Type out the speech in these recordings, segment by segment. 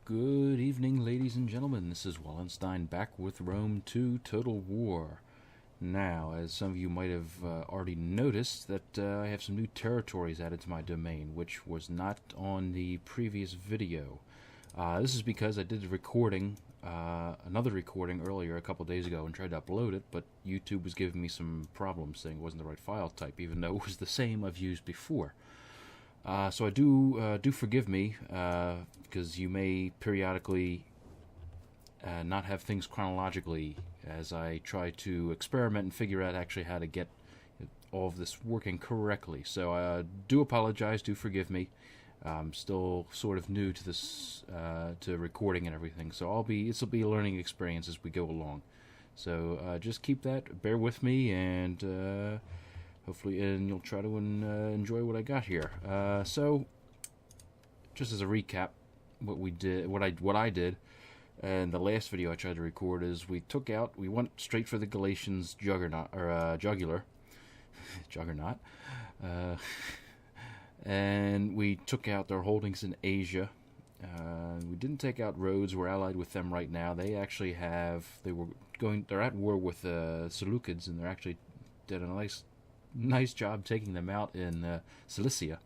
Good evening, ladies and gentlemen. This is Wallenstein back with Rome 2 Total War. Now, as some of you might have already noticed, that I have some new territories added to my domain, which was not on the previous video. This is because I did a recording, another recording earlier a couple days ago and tried to upload it, but YouTube was giving me some problems saying it wasn't the right file type, even though it was the same I've used before. So I do forgive me, because you may periodically not have things chronologically as I try to experiment and figure out actually how to get all of this working correctly. So I do apologize, do forgive me. I'm still sort of new to this, to recording and everything, so this will be a learning experience as we go along. So just keep that, bear with me, and hopefully, and you'll try to enjoy what I got here. So, just as a recap, what I did, and the last video I tried to record is we went straight for the Galatians jugular, and we took out their holdings in Asia. We didn't take out Rhodes. We're allied with them right now. They're at war with Seleucids, and they actually did a nice job taking them out in Cilicia.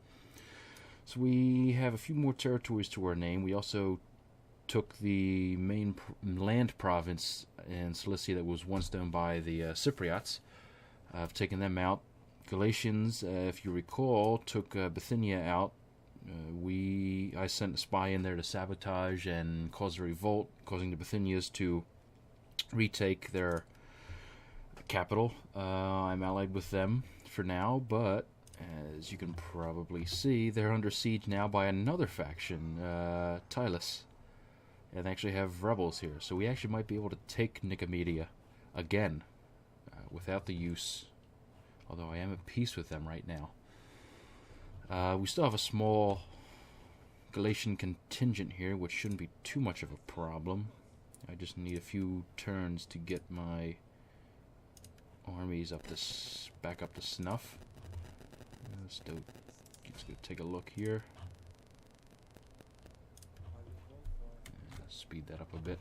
So we have a few more territories to our name. We also took the main land province in Cilicia that was once owned by the Cypriots. I've taken them out. Galatians, if you recall, took Bithynia out. I sent a spy in there to sabotage and cause a revolt, causing the Bithynians to retake their capital. I'm allied with them for now, but as you can probably see, they're under siege now by another faction, Tylus, and they actually have rebels here. So we actually might be able to take Nicomedia again without the use, although I am at peace with them right now. We still have a small Galatian contingent here, which shouldn't be too much of a problem. I just need a few turns to get my armies back up to snuff. Let's go take a look here. Speed that up a bit.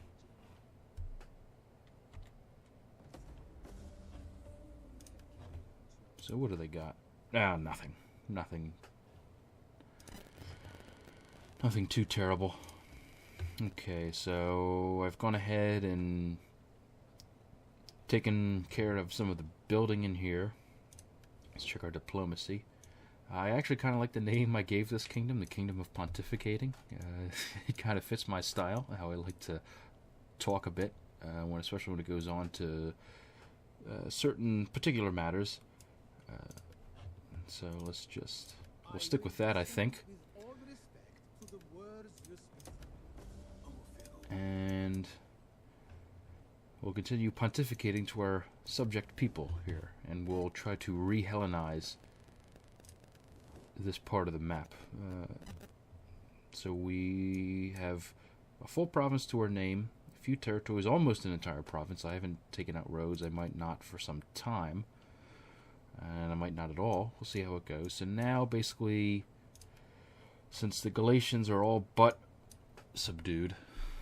So what do they got? Nothing. Nothing too terrible. Okay, so I've gone ahead and taken care of some of the building in here. Let's check our diplomacy. I actually kind of like the name I gave this kingdom, the Kingdom of Pontificating. It kind of fits my style, how I like to talk a bit, especially when it goes on to certain particular matters. So we'll stick with that, I think. And we'll continue pontificating to our subject people here, and we'll try to re-Hellenize this part of the map. So we have a full province to our name, a few territories, almost an entire province. I haven't taken out Rhodes. I might not for some time, and I might not at all. We'll see how it goes. So now, basically, since the Galatians are all but subdued,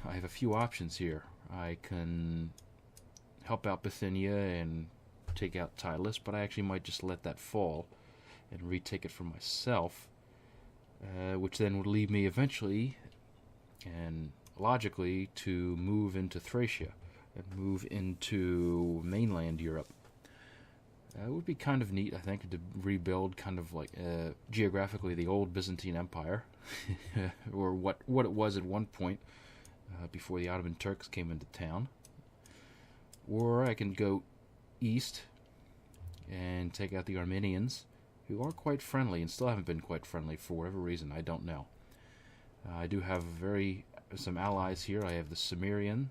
I have a few options here. I can help out Bithynia and take out Tylus, but I actually might just let that fall and retake it for myself, which then would leave me eventually and logically to move into Thracia and move into mainland Europe. It would be kind of neat, I think, to rebuild kind of like geographically the old Byzantine Empire, or what it was at one point before the Ottoman Turks came into town. Or I can go east and take out the Armenians, who are quite friendly and still haven't been quite friendly for whatever reason, I don't know. I do have some allies here. I have the Cimmerians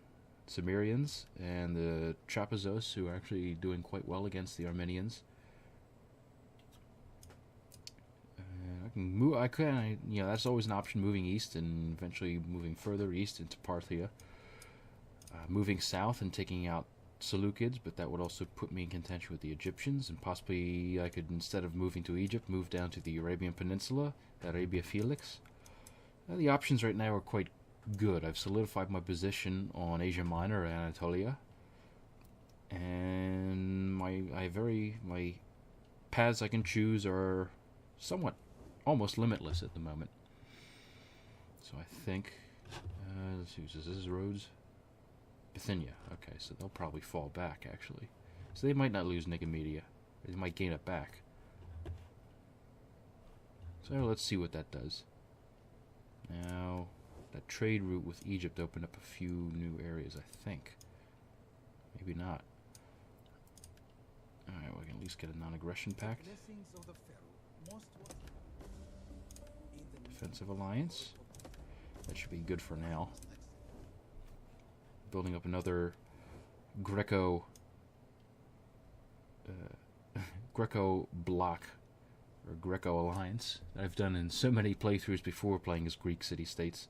and the Trapezos, who are actually doing quite well against the Armenians. I can move. That's always an option, moving east and eventually moving further east into Parthia. Moving south and taking out Seleucids, but that would also put me in contention with the Egyptians, and possibly I could, instead of moving to Egypt, move down to the Arabian Peninsula, Arabia Felix. The options right now are quite good. I've solidified my position on Asia Minor and Anatolia, and my paths I can choose are somewhat almost limitless at the moment. So I think let's see, this is Rhodes, Bithynia. Okay, so they'll probably fall back actually. So they might not lose Nicomedia. They might gain it back. So let's see what that does. Now, that trade route with Egypt opened up a few new areas, I think. Maybe not. Alright, we can at least get a non-aggression pact. Defensive alliance. That should be good for now. Building up another Greco block, or Greco alliance, that I've done in so many playthroughs before playing as Greek city-states,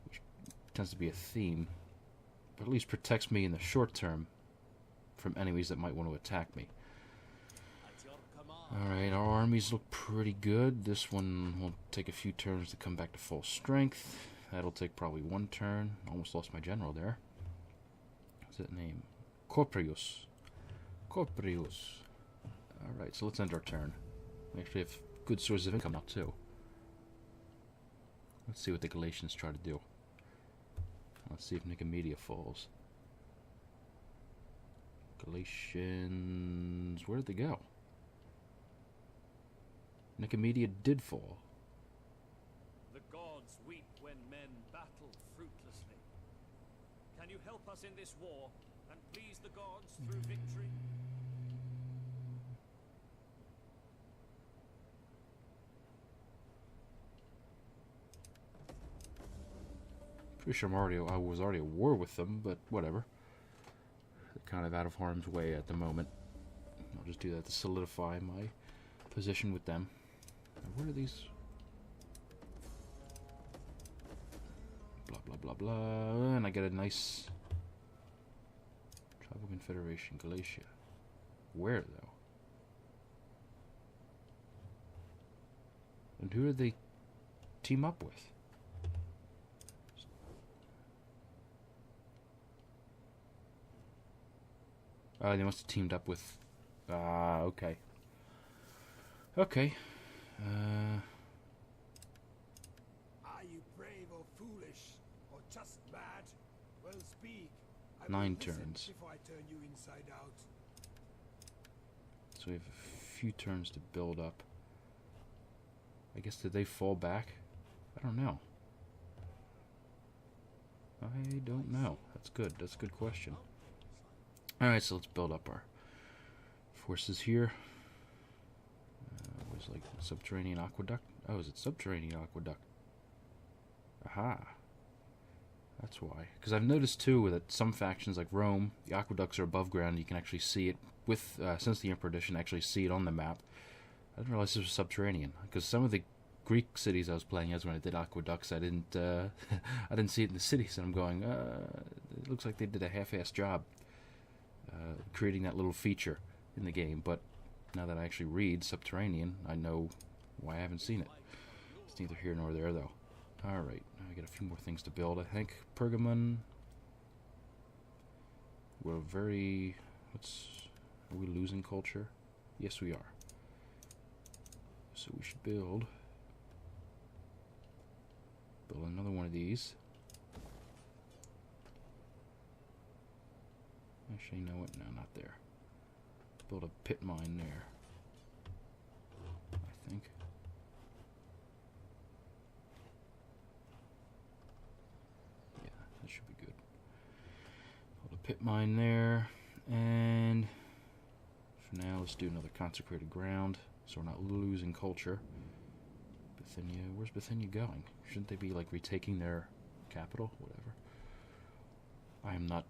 which tends to be a theme, but at least protects me in the short term from enemies that might want to attack me. Alright, our armies look pretty good. This one will take a few turns to come back to full strength. That'll take probably one turn. Almost lost my general there. What's that name? Corprius. Alright, so let's end our turn. We actually have good sources of income now, too. Let's see what the Galatians try to do. Let's see if Nicomedia falls. Galatians... where did they go? Nicomedia did fall. The gods weep when men battle fruitlessly. Can you help us in this war and please the gods through victory? Pretty sure I was already at war with them, but whatever. They're kind of out of harm's way at the moment. I'll just do that to solidify my position with them. Now, what are these? Blah, blah, blah, blah. And I get a nice tribal confederation, Galatia. Where, though? And who do they team up with? They must have teamed up with... okay. Okay. Are you brave or foolish, or just mad? Well, speak. 9 turns. Before I turn you inside out. So we have a few turns to build up. I guess, did they fall back? I don't know. I don't know. That's good. That's a good question. Alright, so let's build up our forces here. It was like subterranean aqueduct. Oh, is it subterranean aqueduct? Aha. That's why. Because I've noticed too that some factions like Rome, the aqueducts are above ground. You can actually see it with, since the Emperor Edition, actually see it on the map. I didn't realize this was subterranean. Because some of the Greek cities I was playing as when I did aqueducts, I didn't I didn't see it in the cities. And I'm going, it looks like they did a half-assed job creating that little feature in the game, but now that I actually read subterranean, I know why I haven't seen it. It's neither here nor there, though. Alright, I got a few more things to build, I think. Pergamon. We're very... are we losing culture? Yes, we are. So we should build another one of these. Actually, you know what? No, not there. Build a pit mine there. I think. Yeah, that should be good. Build a pit mine there. And for now, let's do another consecrated ground so we're not losing culture. Bithynia. Where's Bithynia going? Shouldn't they be, like, retaking their capital? Whatever. I am not...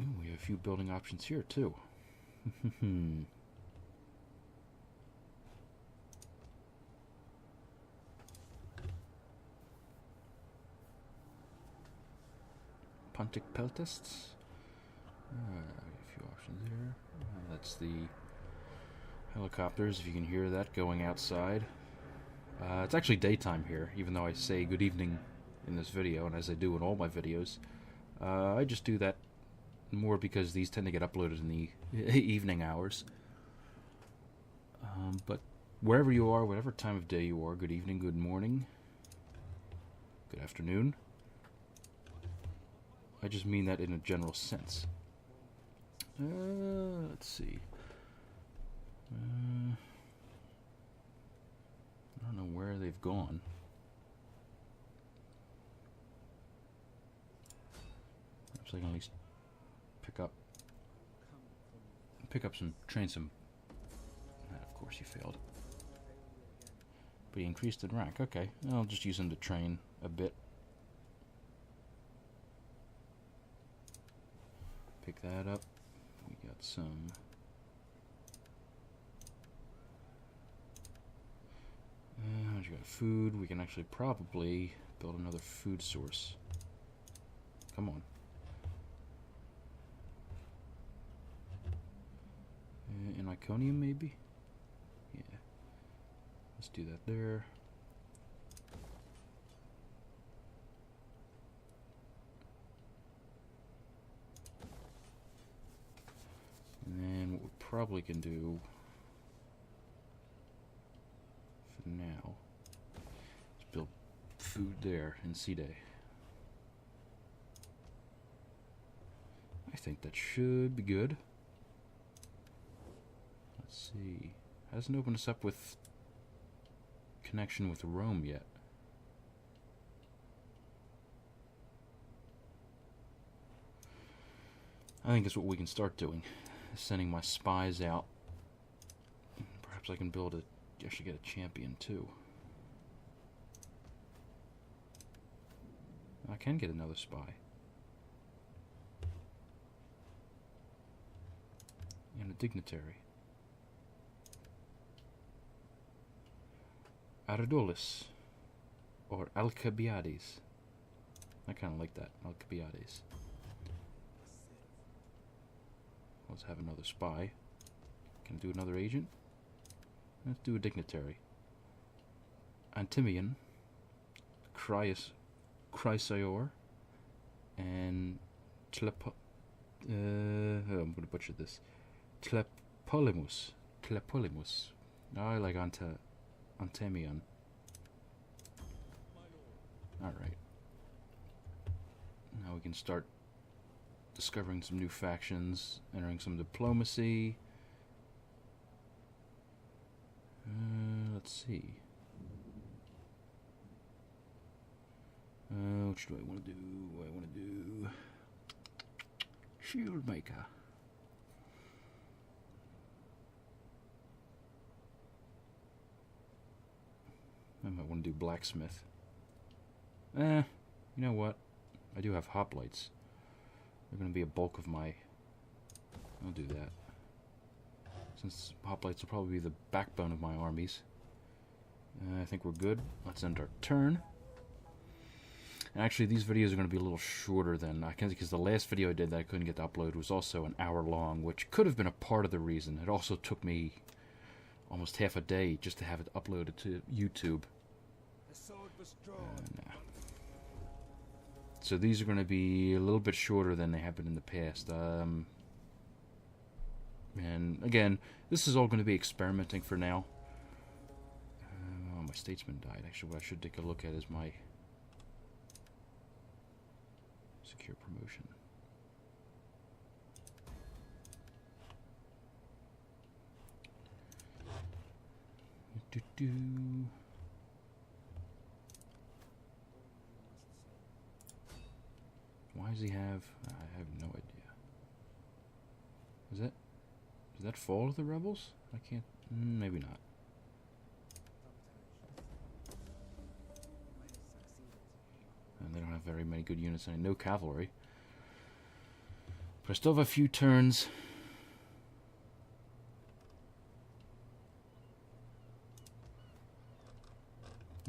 Ooh, we have a few building options here, too. Pontic Peltists. A few options here. That's the helicopters, if you can hear that, going outside. It's actually daytime here, even though I say good evening in this video, and as I do in all my videos. I just do that more because these tend to get uploaded in the evening hours. But wherever you are, whatever time of day you are, good evening, good morning, good afternoon. I just mean that in a general sense. Let's see. I don't know where they've gone. Perhaps I can at least pick up some, train some. Of course you failed. But he increased in rank. Okay, I'll just use him to train a bit. Pick that up. We got some. You got food. We can actually probably build another food source. Come on. In Iconium, maybe? Yeah. Let's do that there. And then what we probably can do for now is build food there in C-Day. I think that should be good. Let's see. Hasn't opened us up with connection with Rome yet. I think that's what we can start doing. Sending my spies out. Perhaps I can build a... actually get a champion too. I can get another spy. And a dignitary. Ardolis. Or Alcibiades. I kind of like that. Alcibiades. Let's have another spy. Can I do another agent? Let's do a dignitary. Antimian, Chrysaor, and I'm going to butcher this. Tlepolemus. I like Antimian. Alright. Now we can start discovering some new factions, entering some diplomacy. Let's see. Which do I want to do? I want to do Shield Maker. I might want to do Blacksmith. You know what? I do have hoplites. They're going to be a bulk of my... I'll do that. Since hoplites will probably be the backbone of my armies. I think we're good. Let's end our turn. And actually, these videos are going to be a little shorter than I can, because the last video I did that I couldn't get to upload was also an hour long, which could have been a part of the reason. It also took me almost half a day just to have it uploaded to YouTube. The sword was drawn. No. So these are going to be a little bit shorter than they have been in the past. And again, this is all going to be experimenting for now. Oh, my statesman died. Actually, what I should take a look at is my secure promotion. Why does he have... I have no idea. Does that fall to the rebels? I can't... maybe not. And they don't have very many good units, and no cavalry. But I still have a few turns.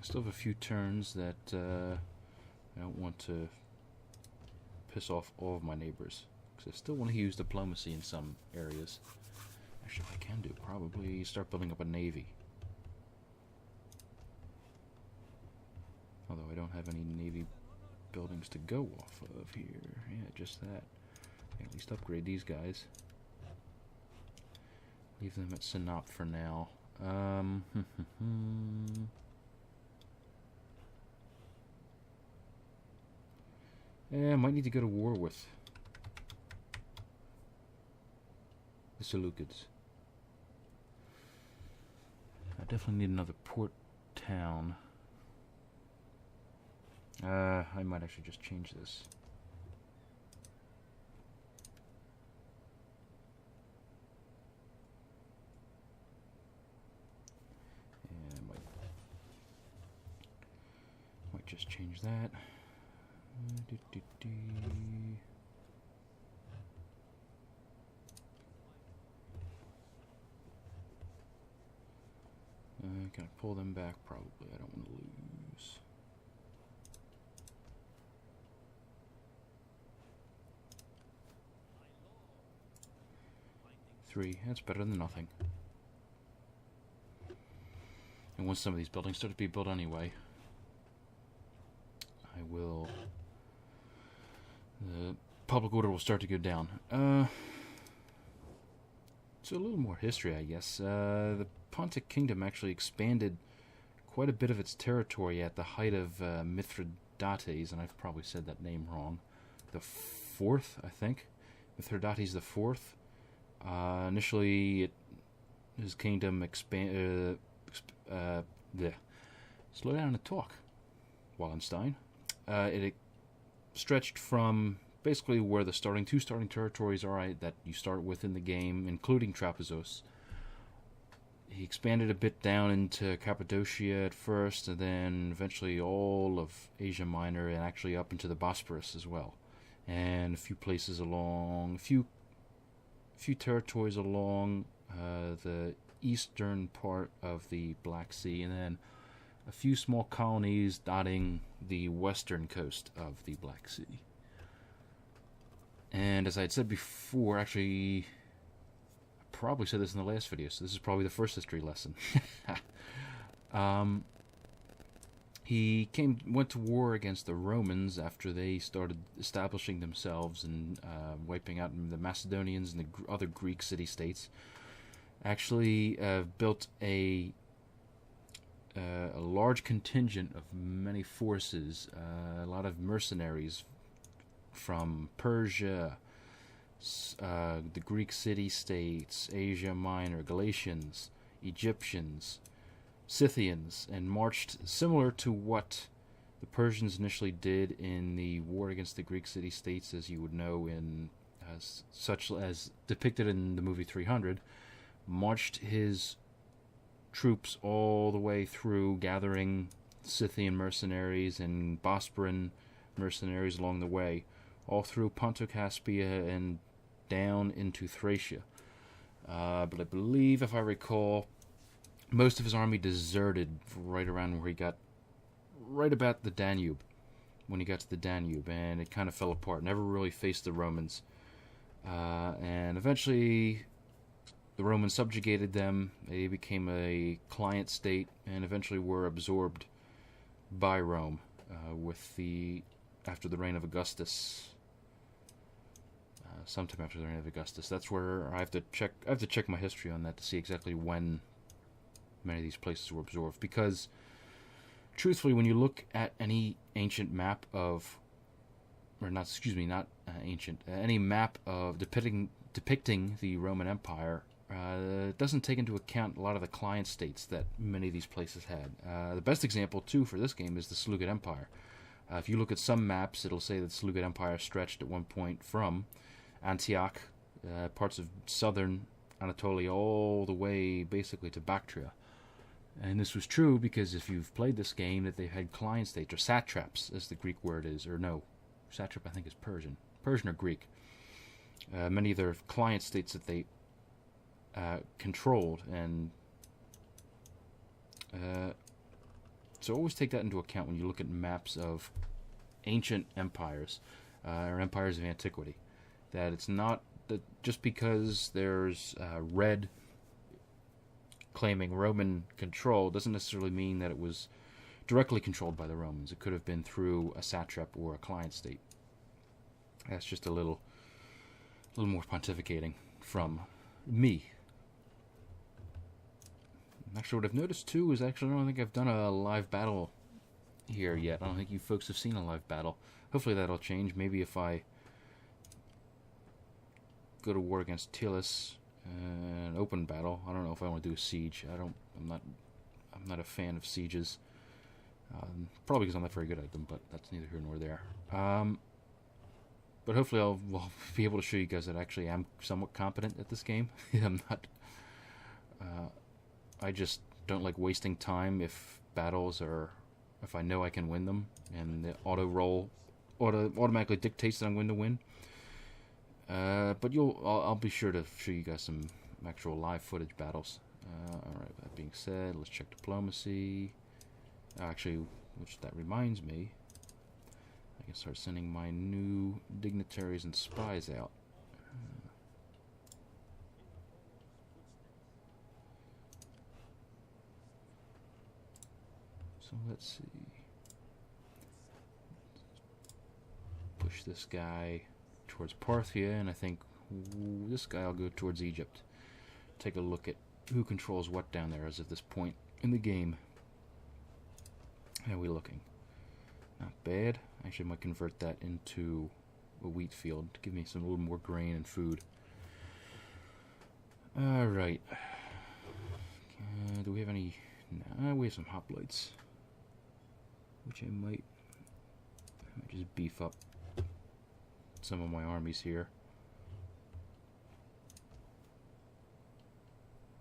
I still have a few turns that I don't want to piss off all of my neighbors. Because I still want to use diplomacy in some areas. Actually, if I can do, probably start building up a navy. don't have any navy buildings to go off of here. Yeah, just that. At least upgrade these guys. Leave them at Sinop for now. Yeah, I might need to go to war with the Seleucids. I definitely need another port town. I might actually just change this. Yeah, I might just change that. Can I pull them back? Probably. I don't want to lose. Three. That's better than nothing. And once some of these buildings start to be built anyway, I will... the public order will start to go down. So a little more history, I guess. The Pontic Kingdom actually expanded quite a bit of its territory at the height of Mithridates, and I've probably said that name wrong. The fourth, I think. Mithridates the fourth. Initially, his kingdom expanded. Slow down and talk, Wallenstein. It stretched from basically where the two starting territories are that you start with in the game, including Trapezoes. He expanded a bit down into Cappadocia at first, and then eventually all of Asia Minor, and actually up into the Bosporus as well, and a few places along, a few territories along the eastern part of the Black Sea, and then a few small colonies dotting the western coast of the Black Sea. And as I had said before, actually, I probably said this in the last video, so this is probably the first history lesson. He went to war against the Romans after they started establishing themselves and wiping out the Macedonians and the other Greek city-states. Actually built a large contingent of many forces, a lot of mercenaries from Persia, the Greek city-states, Asia Minor, Galatians, Egyptians, Scythians, and marched similar to what the Persians initially did in the war against the Greek city-states, as you would know, such as depicted in the movie 300, marched his troops all the way through, gathering Scythian mercenaries and Bosporan mercenaries along the way, all through Pontocaspia and down into Thracia. But I believe, if I recall, most of his army deserted right around where he got, right about the Danube, when he got to the Danube, and it kind of fell apart. Never really faced the Romans. And eventually the Romans subjugated them. They became a client state and eventually were absorbed by Rome after the reign of Augustus. Sometime after the reign of Augustus. That's where I have to check my history on that to see exactly when many of these places were absorbed. Because, truthfully, when you look at any ancient map of, any map of depicting the Roman Empire, it doesn't take into account a lot of the client states that many of these places had. The best example, too, for this game is the Seleucid Empire. If you look at some maps, it'll say that the Seleucid Empire stretched at one point from Antioch, parts of southern Anatolia, all the way basically to Bactria. And this was true because if you've played this game, that they had client states, or satraps, as the Greek word is, or no, satrap I think is Persian or Greek. Many of their client states that they controlled, and so always take that into account when you look at maps of ancient empires, or empires of antiquity. That it's not that just because there's red claiming Roman control doesn't necessarily mean that it was directly controlled by the Romans. It could have been through a satrap or a client state. That's just a little more pontificating from me. Actually, what I've noticed too is I don't think I've done a live battle here yet. I don't think you folks have seen a live battle. Hopefully that'll change. Maybe if I go to war against Tilis, an open battle. I don't know if I want to do a siege. I'm not a fan of sieges. Probably because I'm not very good at them, but that's neither here nor there. But hopefully I'll be able to show you guys that actually I'm somewhat competent at this game. I'm not. I just don't like wasting time if if I know I can win them, and the automatically dictates that I'm going to win. But I'll be sure to show you guys some actual live footage battles. Alright, that being said, let's check diplomacy. Actually, that reminds me, I can start sending my new dignitaries and spies out. So let's see. Push this guy towards Parthia, and I think this guy will go towards Egypt. Take a look at who controls what down there as of this point in the game. How are we looking? Not bad. Actually, I might convert that into a wheat field to give me a little more grain and food. Alright. Do we have any... No, we have some hoplites. Which I might just beef up some of my armies here.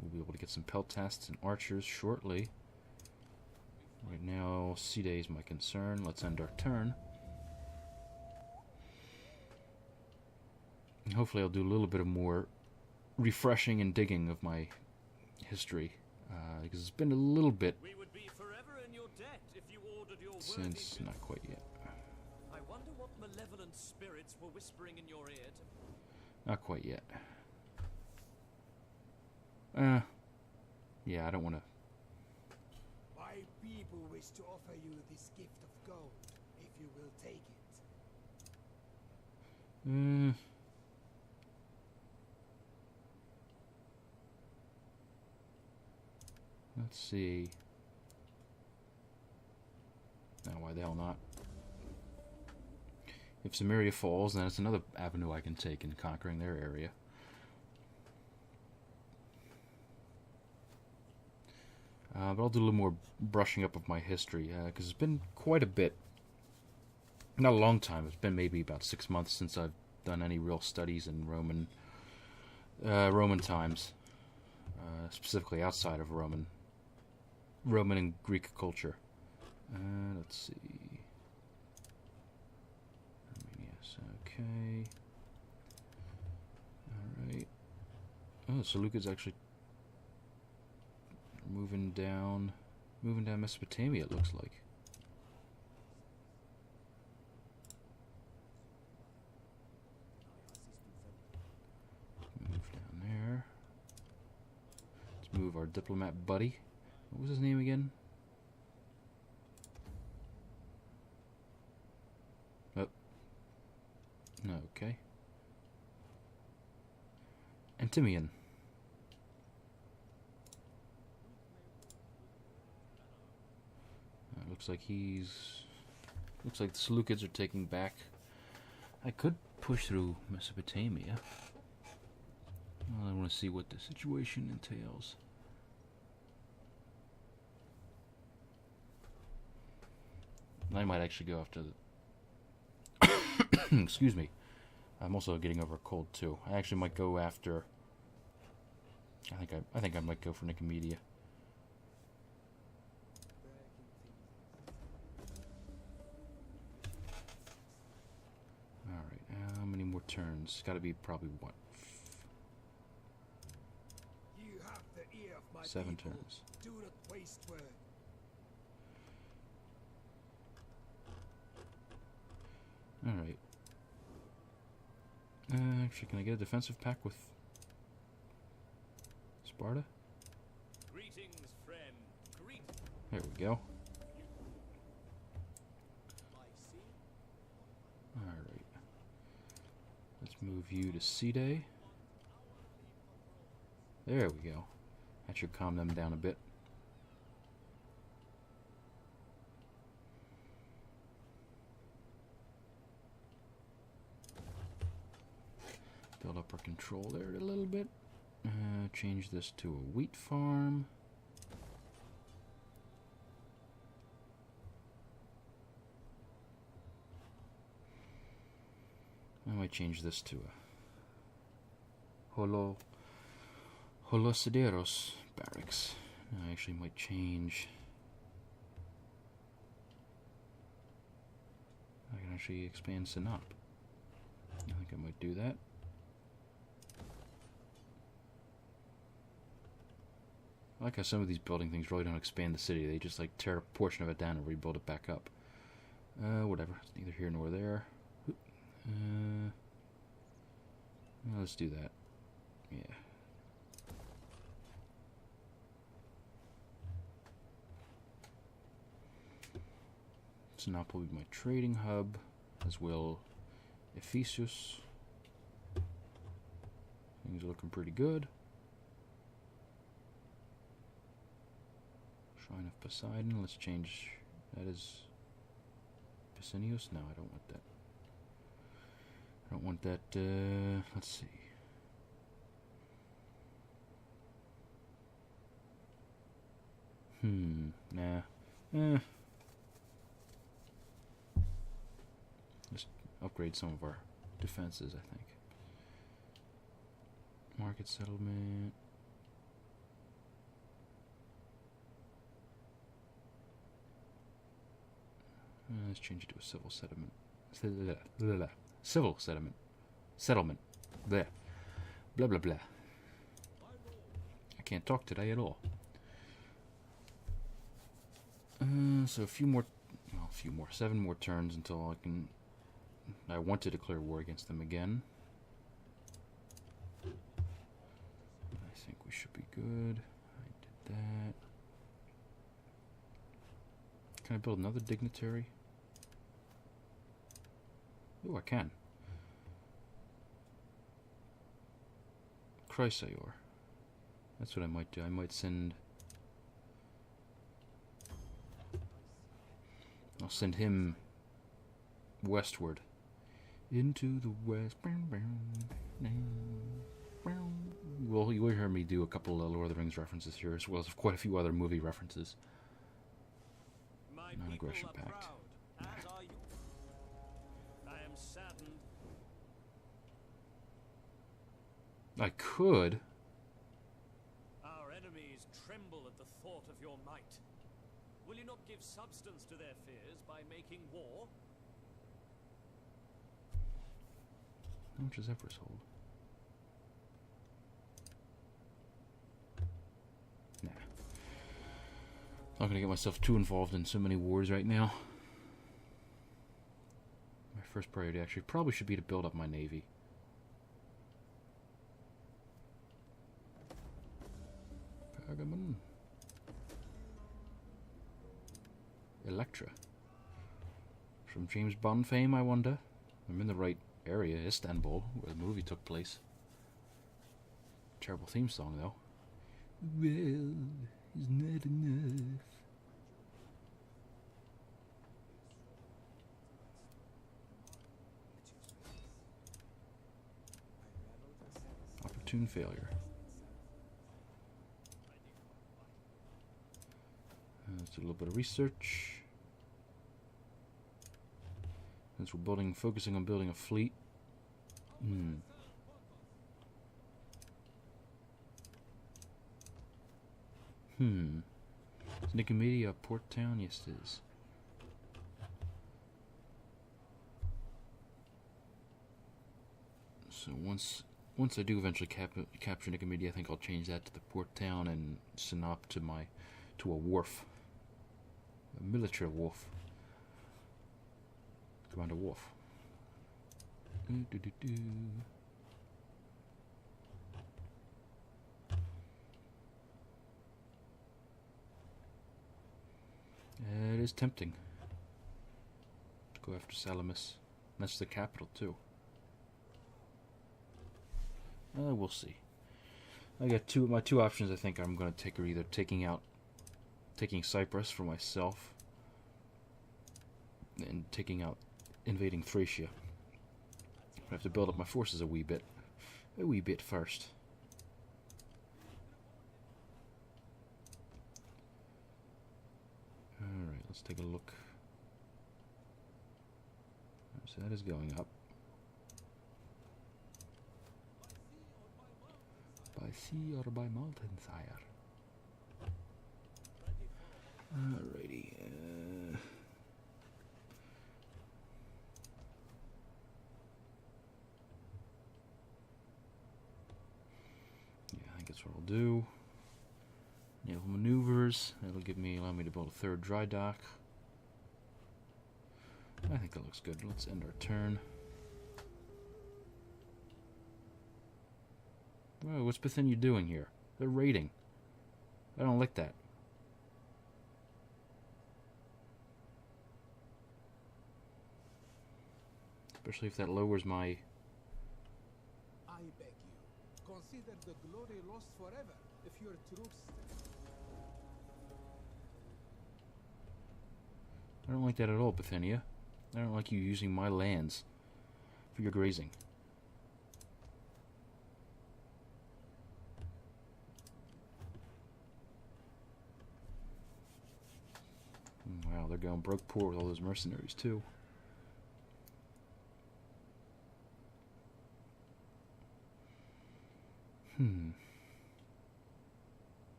We'll be able to get some peltasts and archers shortly. Right now, Cide is my concern. Let's end our turn. And hopefully I'll do a little bit of more refreshing and digging of my history. Because it's been a little bit We would be forever in your debt if you ordered your since... worthy... Not quite yet. I wonder what malevolent spirits were whispering in your ear to... Not quite yet. Yeah, I don't want to... My people wish to offer you this gift of gold, if you will take it. Let's see. No, why the hell not? If Samaria falls, then it's another avenue I can take in conquering their area. But I'll do a little more brushing up of my history, because it's been quite a bit. Not a long time. It's been maybe about 6 months since I've done any real studies in Roman times, specifically outside of Roman and Greek culture. Let's see. Yes, okay. All right. Oh, Seleucid's actually moving down Mesopotamia, it looks like. Move down there. Let's move our diplomat buddy. What was his name again? Oh. No, okay. Antimeon. Looks like the Seleucids are taking back. I could push through Mesopotamia. Well, I want to see what the situation entails. I might actually go after the... Excuse me. I'm also getting over a cold too. I actually might go after... I think I might go for Nicomedia. Alright, how many more turns? Gotta be probably what? You have the ear of my 7 people. turns. Do not waste word. Alright. Actually, can I get a defensive pact with Sparta? Greetings, friend. Greetings. There we go. Move you to C-Day. There we go. That should calm them down a bit. Build up our control there a little bit. Change this to a wheat farm. I might change this to a Holosideros barracks. I actually might change. I can actually expand Sinop. I think I might do that. I like how some of these building things really don't expand the city. They just like tear a portion of it down and rebuild it back up. Whatever. It's neither here nor there. Let's do that. Yeah. Sinop will be my trading hub, as will Ephesus. Things are looking pretty good. Shrine of Poseidon. Let's change. That is Pisinius? No, I don't want that. I don't want that. Let's see. Nah. Just upgrade some of our defenses, I think. Market settlement. Let's change it to a civil settlement. Civil settlement. Settlement. There. Blah, blah, blah. I can't talk today at all. So a few more, 7 more turns until I want to declare war against them again. I think we should be good. I did that. Can I build another dignitary? Oh, I can. Chrysaor. That's what I might do. I might send... I'll send him westward. Into the west. Well, you will hear me do a couple of Lord of the Rings references here, as well as quite a few other movie references. Non-aggression pact. Proud, as are you. I am saddened. I could. Our enemies tremble at the thought of your might. Will you not give substance to their fears by making war? How much does Everest hold? Nah. Not gonna get myself too involved in so many wars right now. My first priority actually probably should be to build up my navy. Pergamon. Electra. From James Bond fame, I wonder. I'm in the right area, Istanbul, where the movie took place. Terrible theme song, though. Well, it's not enough. Opportune failure. Let's do a little bit of research. Since we're focusing on building a fleet. Is Nicomedia a port town? Yes, it is. So once I do eventually capture Nicomedia, I think I'll change that to the port town and Sinop to a wharf, a military wharf. Commander Wharf. It is tempting to go after Salamis. That's the capital too. We'll see. I got my two options. I think I'm going to take are either taking Cyprus for myself, and invading Thracia. I have to build up my forces a wee bit first. All right, let's take a look. So that is going up. By sea or by mountain, sire. Alrighty. Yeah, I think that's what I'll do. Naval maneuvers. That'll allow me to build a third dry dock. I think that looks good. Let's end our turn. Whoa, what's Bithynia doing here? They're raiding. I don't like that. Especially if that lowers my... I beg you, consider the glory lost forever if your troops... I don't like that at all, Bithynia. I don't like you using my lands for your grazing. Wow, they're going broke poor with all those mercenaries, too.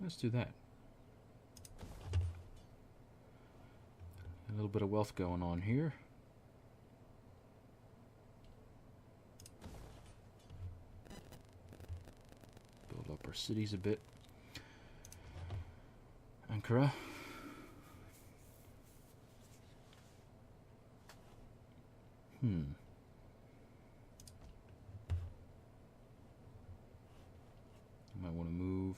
Let's do that. A little bit of wealth going on here. Build up our cities a bit. Ankara. Might want to move.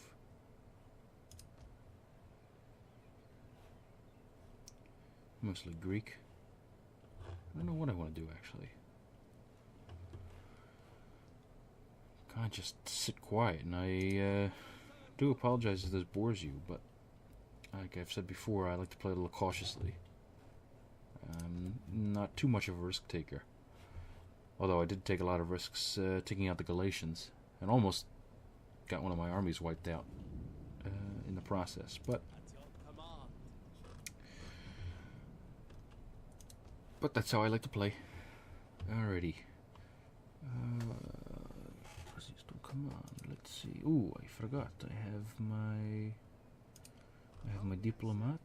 Mostly Greek. I don't know what I want to do, actually. Can't just sit quiet, and I do apologize if this bores you, but like I've said before, I like to play a little cautiously. Not too much of a risk taker. Although I did take a lot of risks taking out the Galatians, and almost got one of my armies wiped out in the process. But that's how I like to play. Alrighty. Come on, let's see. Ooh, I forgot. I have my diplomat.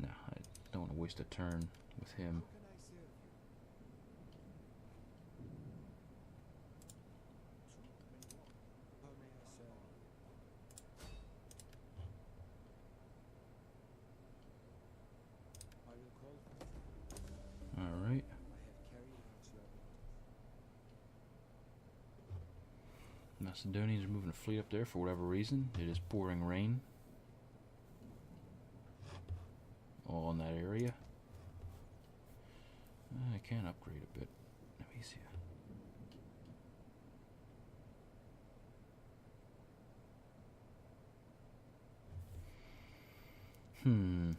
No, I don't want to waste a turn with him. Alright. Macedonians are moving a fleet up there for whatever reason. It is pouring rain. All in that area. I can upgrade a bit. Let me see. I'm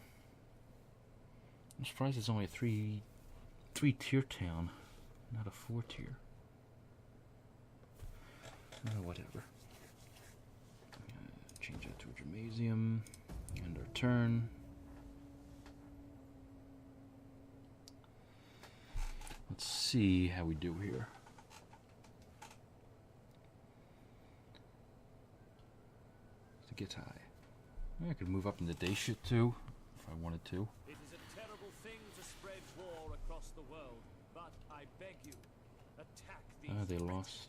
surprised it's only a three tier town, not a 4 tier. Whatever. Change that to a gymnasium. End our turn. Let's see how we do here. To get high. I could move up into Dacia too, if I wanted to. It is a terrible thing to spread war across the world, but I beg you, attack these They lost.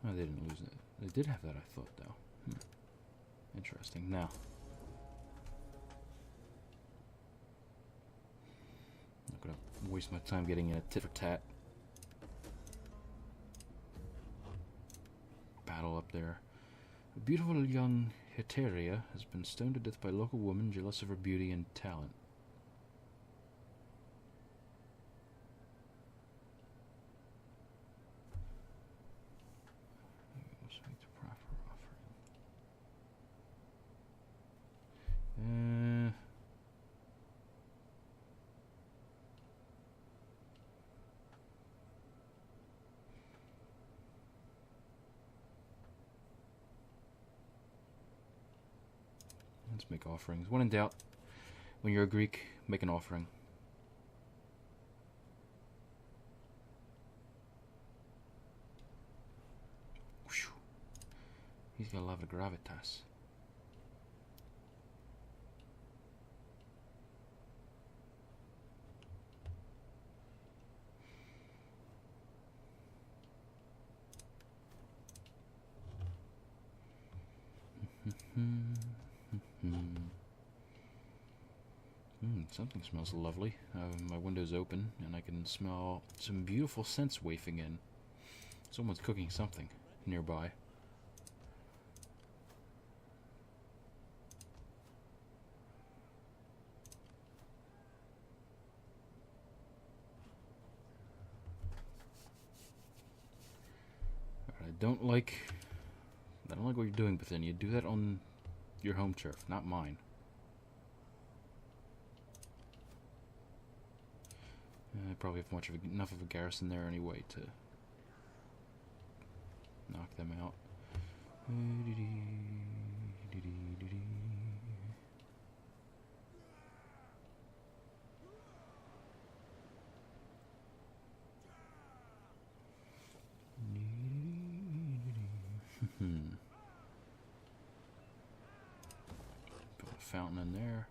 Oh, they didn't lose it. They did have that, I thought, though. Interesting. Now. I'm not going to waste my time getting in a tit-for-tat battle up there. A beautiful young Heteria has been stoned to death by local women jealous of her beauty and talent. Let's make offerings. When in doubt, when you're a Greek, make an offering. Whew. He's got a lot of gravitas. Something smells lovely. My window's open and I can smell some beautiful scents wafting in. Someone's cooking something nearby. I don't like what you're doing, Bethany. You do that on your home turf, not mine. I probably have enough of a garrison there anyway to knock them out. Put a fountain in there.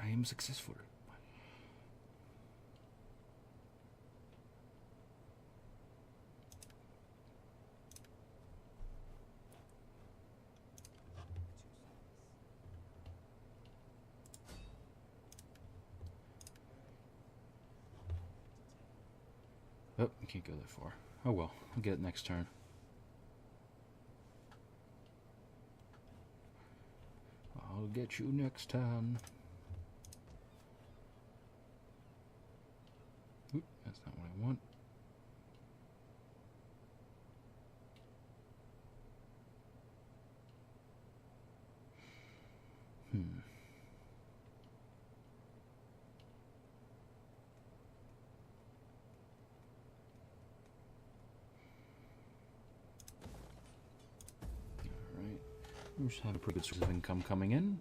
I am successful. Oh, I can't go that far. Oh well, I'll get it next turn. I'll get you next time. Oop, that's not what I want. Alright. We should have a pretty good source of income coming in.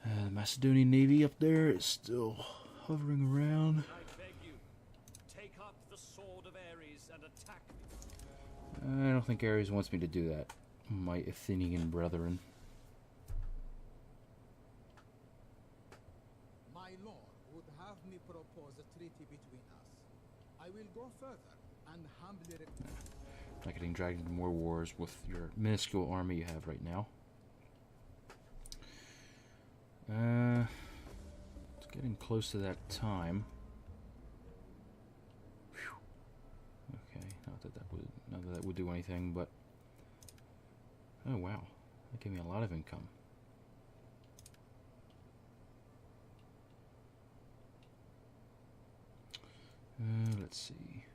The Macedonian Navy up there is still hovering around. I beg you, take up the sword of Ares and attack me. I don't think Ares wants me to do that, my Athenian brethren. My lord would have me propose a treaty between us. I will go further and humbly request. Not getting dragged into more wars with your minuscule army you have right now. It's getting close to that time. Whew. Okay, not that that would do anything, but oh wow, that gave me a lot of income. Let's see.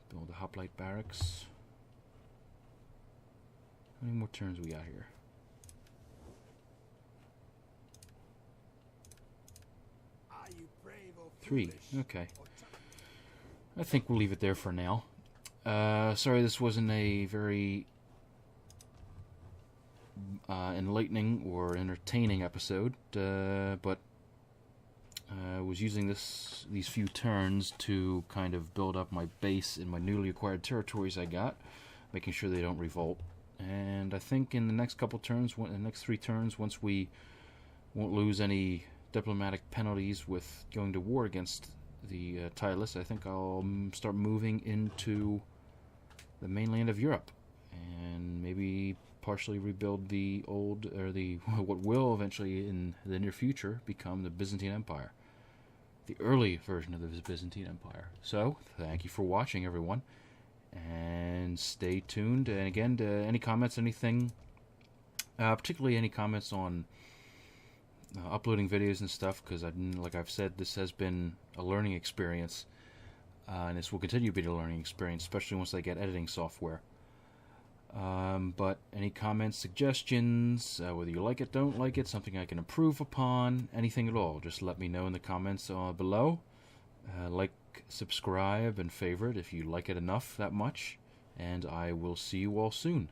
Build a hoplite barracks. How many more turns we got here? 3. Okay. I think we'll leave it there for now. Sorry this wasn't a very enlightening or entertaining episode, but I was using these few turns to kind of build up my base in my newly acquired territories I got, making sure they don't revolt. And I think in the next couple turns, the next 3 turns, once we won't lose any diplomatic penalties with going to war against the Titlis, I think I'll start moving into the mainland of Europe and maybe partially rebuild the old, or the what will eventually in the near future become the Byzantine Empire, the early version of the Byzantine Empire. So thank you for watching, everyone, and stay tuned. And again, any comments, anything, particularly any comments on uploading videos and stuff, because like I've said, this has been a learning experience, and this will continue to be a learning experience, especially once I get editing software. But any comments, suggestions, whether you like it, don't like it, something I can improve upon, anything at all, just let me know in the comments below. Like, subscribe, and favorite if you like it enough, that much. And I will see you all soon.